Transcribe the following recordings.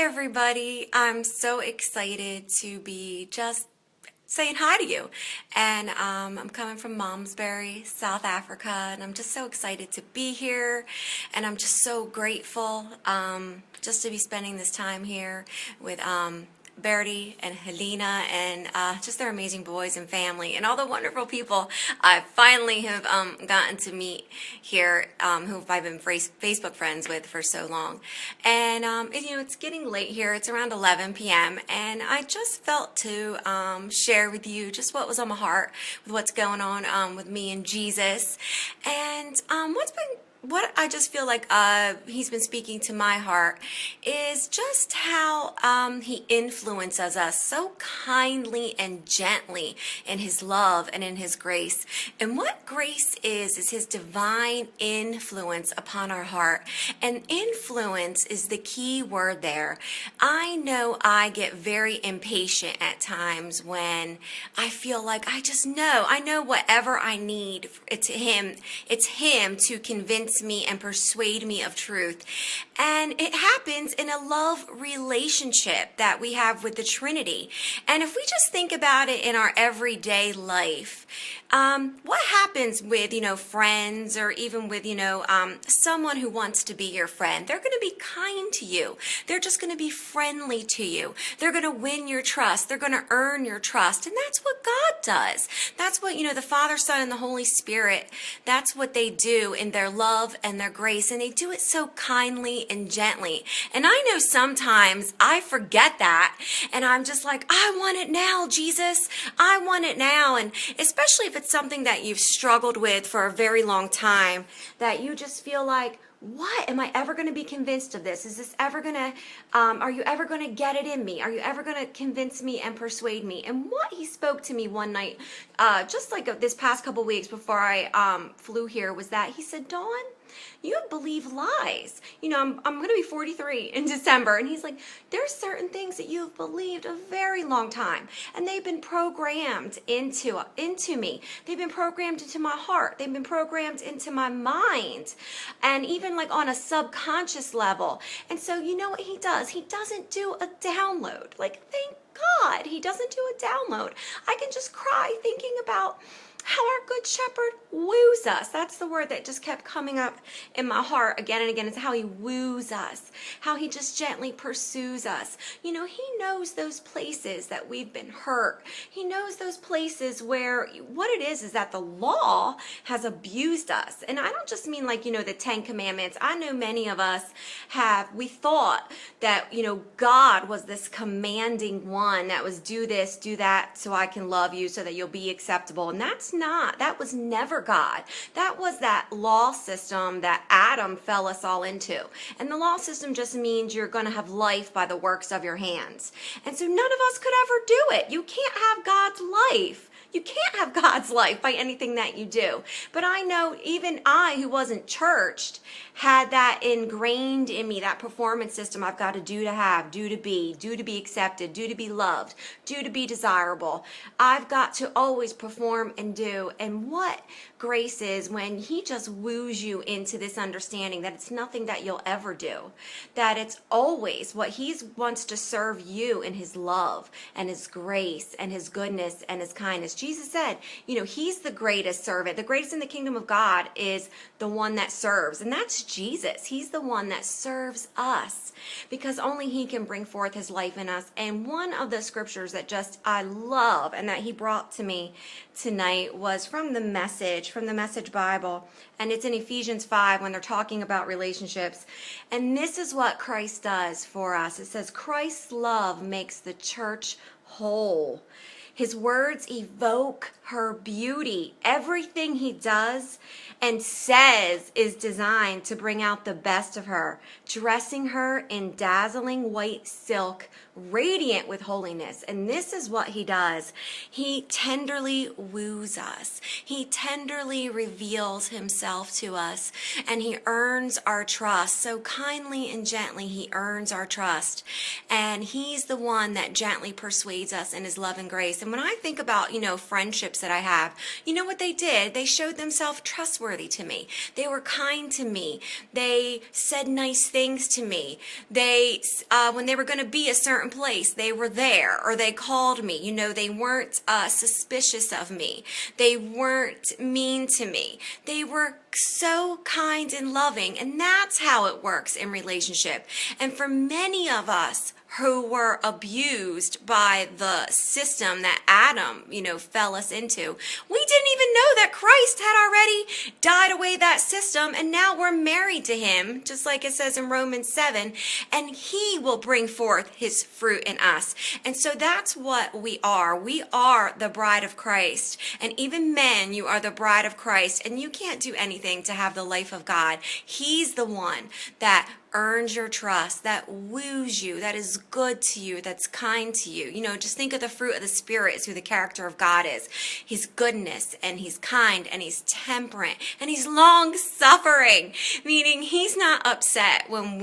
everybody. I'm so excited to be just saying hi to you. And I'm coming from Malmesbury, South Africa, and I'm just so excited to be here. And I'm just so grateful just to be spending this time here with Bertie and Helena and just their amazing boys and family and all the wonderful people I finally have gotten to meet here who I've been Facebook friends with for so long. And it's getting late here. It's around 11 p.m. and I just felt to share with you just what was on my heart with what's going on with me and Jesus. And what I just feel like he's been speaking to my heart is just how he influences us so kindly and gently in his love and in his grace. And what grace is his divine influence upon our heart. And influence is the key word there. I know I get very impatient at times when I feel like I know whatever I need, it's him to convince me and persuade me of truth. And it happens in a love relationship that we have with the Trinity. And if we just think about it in our everyday life, what happens with, friends or even with, someone who wants to be your friend? They're going to be kind to you. They're just going to be friendly to you. They're going to win your trust. They're going to earn your trust. And that's what God does. That's what, the Father, Son, and the Holy Spirit, that's what they do in their love and their grace. And they do it so kindly and gently. And I know sometimes I forget that. And I'm just like, I want it now, Jesus. I want it now. And especially if it's something that you've struggled with for a very long time, that you just feel like, what? Am I ever going to be convinced of this? Is this ever going to, are you ever going to get it in me? Are you ever going to convince me and persuade me? And what he spoke to me one night, just like this past couple weeks before I flew here, was that he said, Dawn, you believe lies. I'm going to be 43 in December. And he's like, there's certain things that you've believed a very long time. And they've been programmed into me. They've been programmed into my heart. They've been programmed into my mind. And even like on a subconscious level. And so you know what he does? He doesn't do a download. Like, thank God he doesn't do a download. I can just cry thinking about how our good shepherd woos us. That's the word that just kept coming up in my heart again and again. It's how he woos us, how he just gently pursues us. He knows those places that we've been hurt. He knows those places where what it is that the law has abused us. And I don't just mean like, the 10 Commandments. I know many of us we thought that, God was this commanding one that was do this, do that, so I can love you, so that you'll be acceptable. And that was never God. That was that law system that Adam fell us all into. And the law system just means you're going to have life by the works of your hands. And so none of us could ever do it. You can't have God's life. You can't have God's life by anything that you do. But I know even I, who wasn't churched, had that ingrained in me, that performance system I've got to do to have, do to be accepted, do to be loved, do to be desirable. I've got to always perform and do. And what grace is when he just woos you into this understanding that it's nothing that you'll ever do, that it's always what he wants to serve you in his love and his grace and his goodness and his kindness. Jesus said, he's the greatest servant. The greatest in the kingdom of God is the one that serves. And that's Jesus. He's the one that serves us because only he can bring forth his life in us. And one of the scriptures that just I love and that he brought to me tonight was from the Message Bible. And it's in Ephesians 5 when they're talking about relationships. And this is what Christ does for us. It says, Christ's love makes the church whole. His words evoke her beauty. Everything he does and says is designed to bring out the best of her, dressing her in dazzling white silk, radiant with holiness. And this is what he does. He tenderly woos us. He tenderly reveals himself to us, and he earns our trust. So kindly and gently, he earns our trust. And he's the one that gently persuades us in his love and grace. And when I think about, friendships that I have, you know what they did? They showed themselves trustworthy to me. They were kind to me. They said nice things to me. They, when they were going to be a certain place, they were there, or they called me. They weren't suspicious of me. They weren't mean to me. They were so kind and loving, and that's how it works in relationship. And for many of us who were abused by the system that Adam, fell us into, we didn't even know that Christ had already died away that system, and now we're married to him, just like it says in Romans 7, and he will bring forth his fruit in us. And so that's what we are. We are the bride of Christ. And even men, you are the bride of Christ, and you can't do anything to have the life of God. He's the one that earns your trust, that woos you, that is good to you, that's kind to you. Just think of the fruit of the Spirit is who the character of God is. He's goodness, and he's kind, and he's temperate, and he's long-suffering, meaning he's not upset when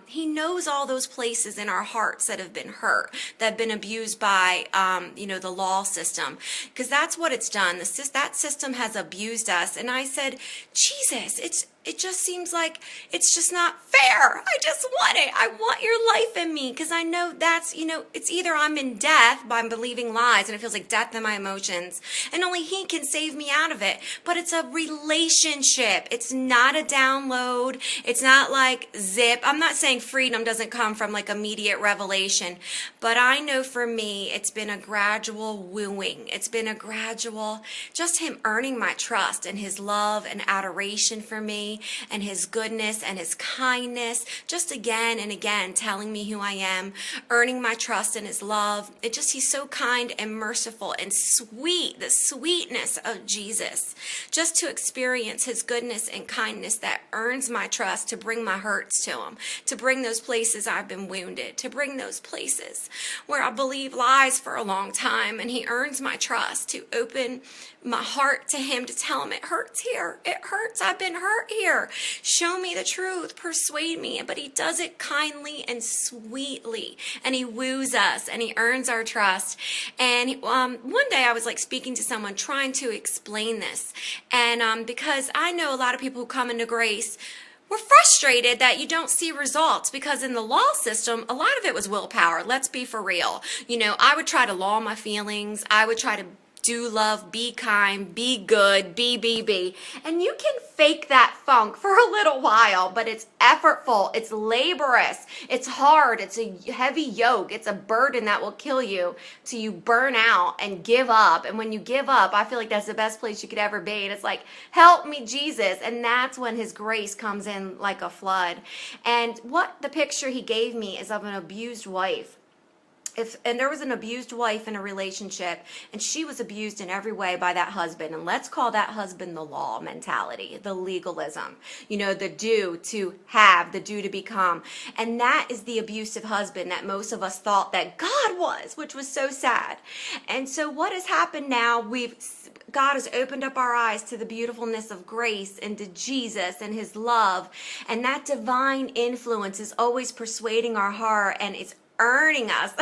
he knows all those places in our hearts that have been hurt, that have been abused by, the law system, because that's what it's done. That system has abused us. And I said, Jesus, it just seems like it's just not fair. I just want it. I want your life in me, because I know that's, it's either I'm in death by believing lies, and it feels like death in my emotions, and only he can save me out of it. But it's a relationship. It's not a download. It's not like zip. I'm not saying freedom doesn't come from like immediate revelation, but I know for me, it's been a gradual wooing. It's been a gradual, just him earning my trust and his love and adoration for me, and his goodness and his kindness, just again and again telling me who I am, earning my trust and his love. He's so kind and merciful and sweet, the sweetness of Jesus, just to experience his goodness and kindness that earns my trust, to bring my hurts to him, to bring those places I've been wounded, to bring those places where I believe lies for a long time, and he earns my trust, to open my heart to him, to tell him it hurts here. It hurts. I've been hurt here. Show me the truth. Persuade me. But he does it kindly and sweetly. And he woos us, and he earns our trust. And one day I was like speaking to someone trying to explain this. And because I know a lot of people who come into grace, we're frustrated that you don't see results, because in the law system, a lot of it was willpower. Let's be for real. I would try to lull my feelings. I would try to do love, be kind, be good, be. And you can fake that funk for a little while, but it's effortful, it's laborious, it's hard, it's a heavy yoke, it's a burden that will kill you till you burn out and give up. And when you give up, I feel like that's the best place you could ever be. And it's like, help me, Jesus. And that's when his grace comes in like a flood. And what the picture he gave me is of an abused wife. And there was an abused wife in a relationship, and she was abused in every way by that husband. And let's call that husband the law mentality, the legalism, the do to have, the do to become. And that is the abusive husband that most of us thought that God was, which was so sad. And so what has happened now, God has opened up our eyes to the beautifulness of grace and to Jesus and his love. And that divine influence is always persuading our heart, and it's earning us,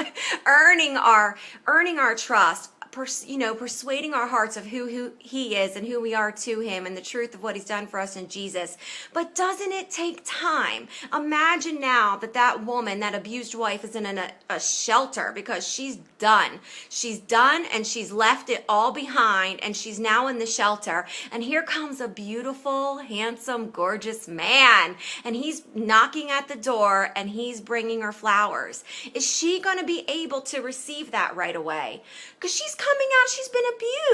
earning our trust, persuading our hearts of who he is and who we are to him, and the truth of what he's done for us in Jesus. But doesn't it take time? Imagine now that woman, that abused wife, is in a shelter because she's done. She's done, and she's left it all behind, and she's now in the shelter. And here comes a beautiful, handsome, gorgeous man, and he's knocking at the door, and he's bringing her flowers. Is she going to be able to receive that right away? Because she's coming out, she's been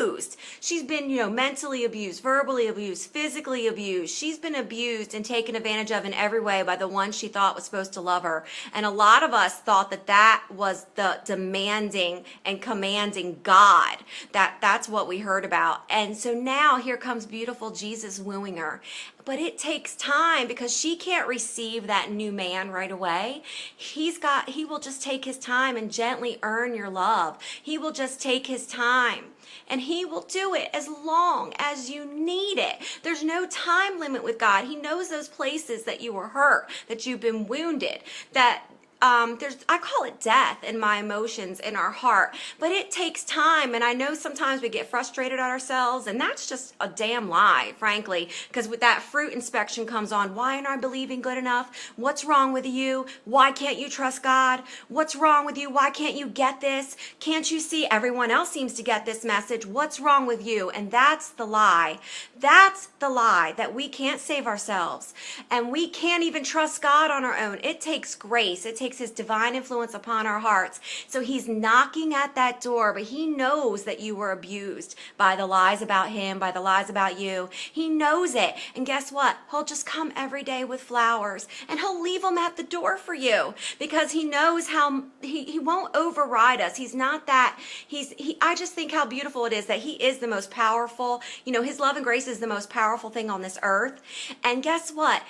abused. She's been, mentally abused, verbally abused, physically abused. She's been abused and taken advantage of in every way by the one she thought was supposed to love her. And a lot of us thought that was the demanding and commanding God. That's what we heard about. And so now here comes beautiful Jesus wooing her. But it takes time, because she can't receive that new man right away. He will just take his time and gently earn your love. He will just take his time, and he will do it as long as you need it. There's no time limit with God. He knows those places that you were hurt, that you've been wounded, that I call it death in my emotions in our heart, but it takes time. And I know sometimes we get frustrated at ourselves, and that's just a damn lie, frankly, because with that fruit inspection comes on, why aren't I believing good enough? What's wrong with you? Why can't you trust God? What's wrong with you? Why can't you get this? Can't you see everyone else seems to get this message? What's wrong with you? And that's the lie. That's the lie, that we can't save ourselves and we can't even trust God on our own. It takes grace. It takes his divine influence upon our hearts. So he's knocking at that door, but he knows that you were abused by the lies about him, by the lies about you. He knows it. And guess what? He'll just come every day with flowers and he'll leave them at the door for you because he knows how he won't override us. He's not that. I just think how beautiful it is that he is the most powerful. His love and grace is the most powerful thing on this earth. And guess what?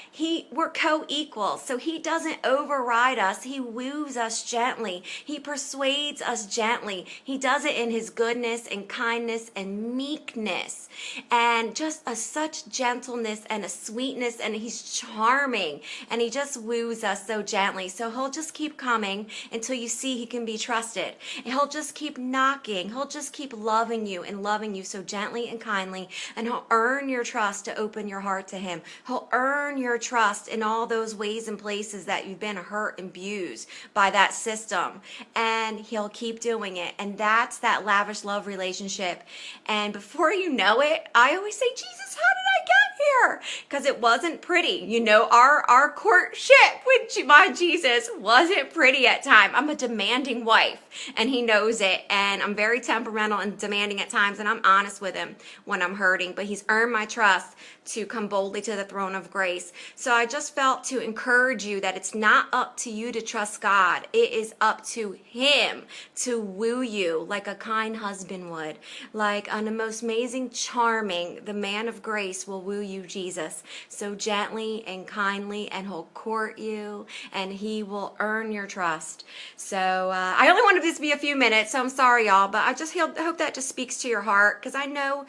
We're co-equals. So he doesn't override us. He woos us gently. He persuades us gently. He does it in his goodness and kindness and meekness and just such gentleness and a sweetness, and he's charming and he just woos us so gently. So he'll just keep coming until you see he can be trusted. And he'll just keep knocking. He'll just keep loving you and loving you so gently and kindly, and he'll earn your trust to open your heart to him. He'll earn your trust in all those ways and places that you've been hurt and abused by that system, and he'll keep doing it. And that's that lavish love relationship. And before you know it, I always say, Jesus, how did I get here? Because it wasn't pretty. Our courtship with my Jesus wasn't pretty at times. I'm a demanding wife, and he knows it. And I'm very temperamental and demanding at times, and I'm honest with him when I'm hurting. But he's earned my trust to come boldly to the throne of grace. So I just felt to encourage you that it's not up to you to trust God. It is up to him to woo you like a kind husband would, like the most amazing, charming, the man of grace will woo you, Jesus, so gently and kindly, and he'll court you and he will earn your trust. So I only wanted this to be a few minutes, so I'm sorry, y'all, but I just hope that just speaks to your heart, because I know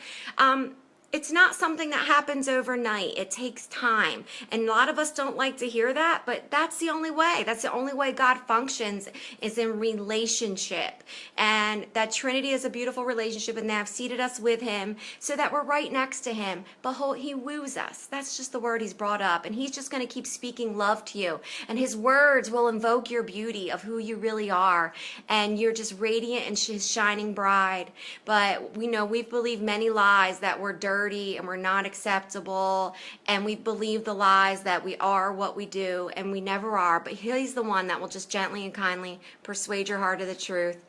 it's not something that happens overnight. It takes time. And a lot of us don't like to hear that, but that's the only way. That's the only way God functions, is in relationship. And that Trinity is a beautiful relationship, and they have seated us with him so that we're right next to him. But he woos us. That's just the word he's brought up. And he's just going to keep speaking love to you. And his words will invoke your beauty of who you really are. And you're just radiant and his shining bride. But we've believed many lies that we're dirty and we're not acceptable, and we believe the lies that we are what we do, and we never are. But he's the one that will just gently and kindly persuade your heart of the truth.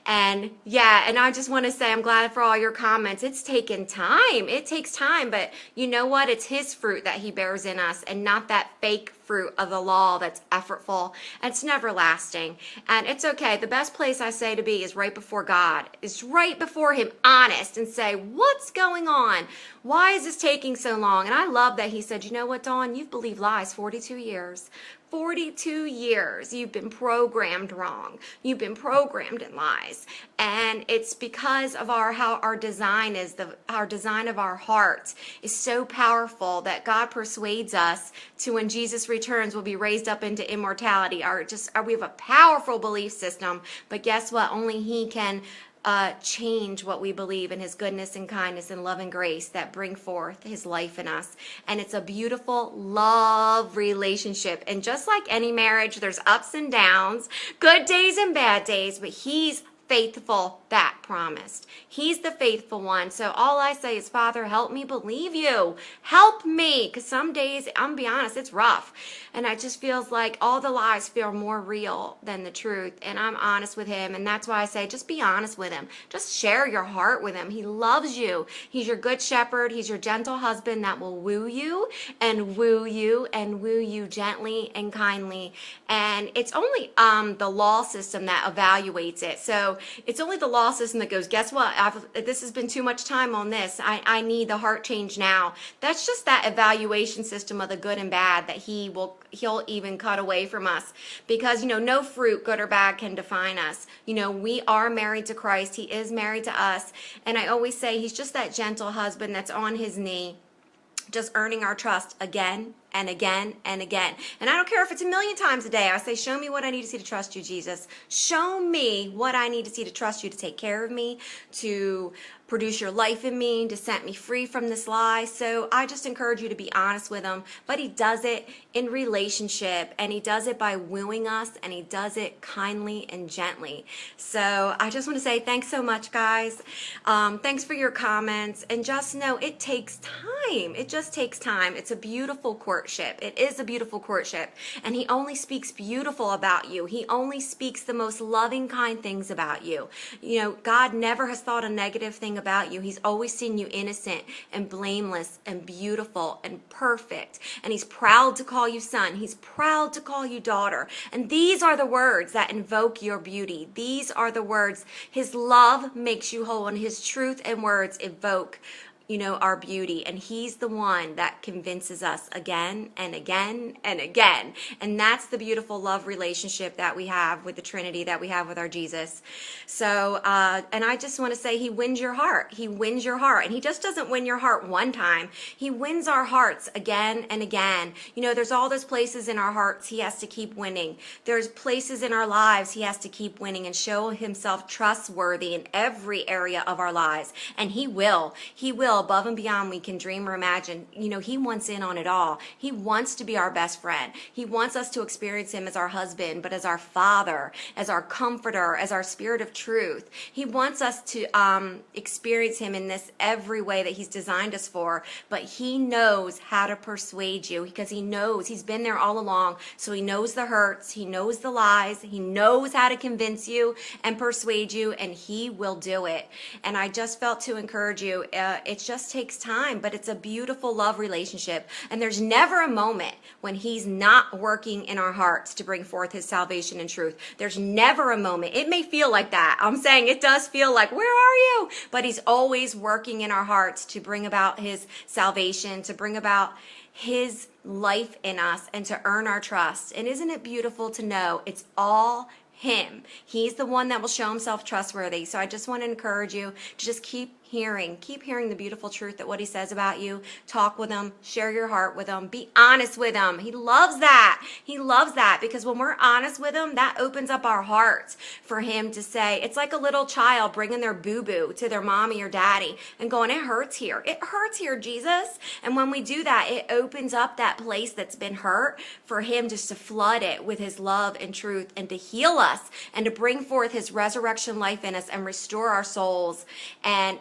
And I just want to say I'm glad for all your comments. It's taken time. It takes time, but you know what? It's his fruit that he bears in us, and not that fake fruit of the law that's effortful. It's never lasting. And it's okay. The best place I say to be is right before God. It's right before him, honest, and say, what's going on? Why is this taking so long? And I love that he said, you know what, Dawn? You've believed lies 42 years. 42 years you've been programmed wrong. You've been programmed in lies. And it's because of how our design is, our design of our heart is so powerful that God persuades us to, when Jesus returns, we'll be raised up into immortality. We have a powerful belief system, but guess what? Only he can change what we believe in his goodness and kindness and love and grace that bring forth his life in us. And it's a beautiful love relationship. And just like any marriage, there's ups and downs, good days and bad days, but he's faithful that promised. He's the faithful one. So all I say is, Father, help me believe you. Help me. Because some days, I'm be honest, it's rough. And it just feels like all the lies feel more real than the truth. And I'm honest with him. And that's why I say, just be honest with him. Just share your heart with him. He loves you. He's your good shepherd. He's your gentle husband that will woo you and woo you and woo you gently and kindly. And it's only the law system that evaluates it. So it's only the law system that goes, guess what? This has been too much time on this. I need the heart change now. That's just that evaluation system of the good and bad that he'll even cut away from us, because no fruit, good or bad, can define us. We are married to Christ. He is married to us. And I always say he's just that gentle husband that's on his knee, just earning our trust again and again and again. And I don't care if it's 1,000,000 times a day. I say, show me what I need to see to trust you, Jesus. Show me what I need to see to trust you, to take care of me, to produce your life in me, to set me free from this lie. So I just encourage you to be honest with him. But he does it in relationship, and he does it by wooing us, and he does it kindly and gently. So I just want to say thanks so much, guys. Thanks for your comments, and just know it takes time. It just takes time. It's a beautiful courtship. It is a beautiful courtship, and he only speaks beautiful about you. He only speaks the most loving, kind things about you. You know, God never has thought a negative thing about you. He's always seen you innocent and blameless and beautiful and perfect, and he's proud to call you son. He's proud to call you daughter. And these are the words that invoke your beauty. These are the words. His love makes you whole, and his truth and words evoke, you know, our beauty. And he's the one that convinces us again and again and again. And that's the beautiful love relationship that we have with the Trinity, that we have with our Jesus. So, and I just want to say he wins your heart. He wins your heart. And he just doesn't win your heart one time. He wins our hearts again and again. You know, there's all those places in our hearts he has to keep winning. There's places in our lives he has to keep winning and show himself trustworthy in every area of our lives. And he will. He will, above and beyond we can dream or imagine. You know, he wants in on it all. He wants to be our best friend. He wants us to experience him as our husband, but as our father, as our comforter, as our spirit of truth. He wants us to experience him in this every way that he's designed us for, but he knows how to persuade you, because he knows he's been there all along. So he knows the hurts, he knows the lies, he knows how to convince you and persuade you, and he will do it. And I just felt to encourage you, it's just takes time, but it's a beautiful love relationship. And there's never a moment when he's not working in our hearts to bring forth his salvation and truth. There's never a moment. It may feel like that. I'm saying it does feel like, where are you? But he's always working in our hearts to bring about his salvation, to bring about his life in us, and to earn our trust. And isn't it beautiful to know it's all him? He's the one that will show himself trustworthy. So I just want to encourage you to just keep hearing the beautiful truth that what he says about you. Talk with him, share your heart with him, be honest with him. He loves that. He loves that, because when we're honest with him, that opens up our hearts for him to say. It's like a little child bringing their boo-boo to their mommy or daddy and going, it hurts here. It hurts here, Jesus. And when we do that, it opens up that place that's been hurt for him just to flood it with his love and truth, and to heal us, and to bring forth his resurrection life in us and restore our souls. And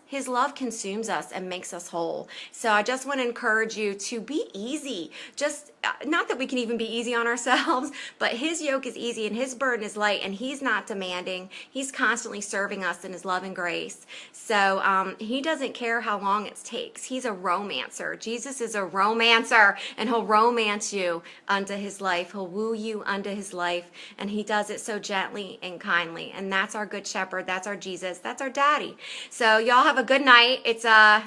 his love consumes us and makes us whole. So I just want to encourage you to be easy. Just not that we can even be easy on ourselves, but his yoke is easy and his burden is light, and he's not demanding. He's constantly serving us in his love and grace. So he doesn't care how long it takes. He's a romancer. Jesus is a romancer, and he'll romance you unto his life. He'll woo you unto his life, and he does it so gently and kindly. And that's our good shepherd. That's our Jesus. That's our daddy. So y'all have a good night. It's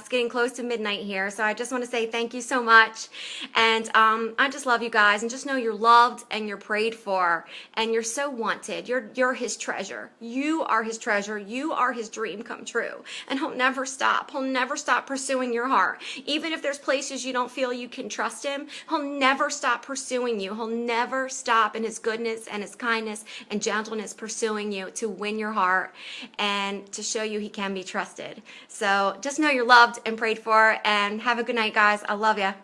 getting close to midnight here. So I just want to say thank you so much. And I just love you guys, and just know you're loved and you're prayed for, and you're so wanted. You're his treasure. You are his treasure. You are his dream come true. And he'll never stop. He'll never stop pursuing your heart. Even if there's places you don't feel you can trust him, he'll never stop pursuing you. He'll never stop in his goodness and his kindness and gentleness pursuing you to win your heart and to show you he can be trusted. So just know you're loved and prayed for, and have a good night, guys. I love you.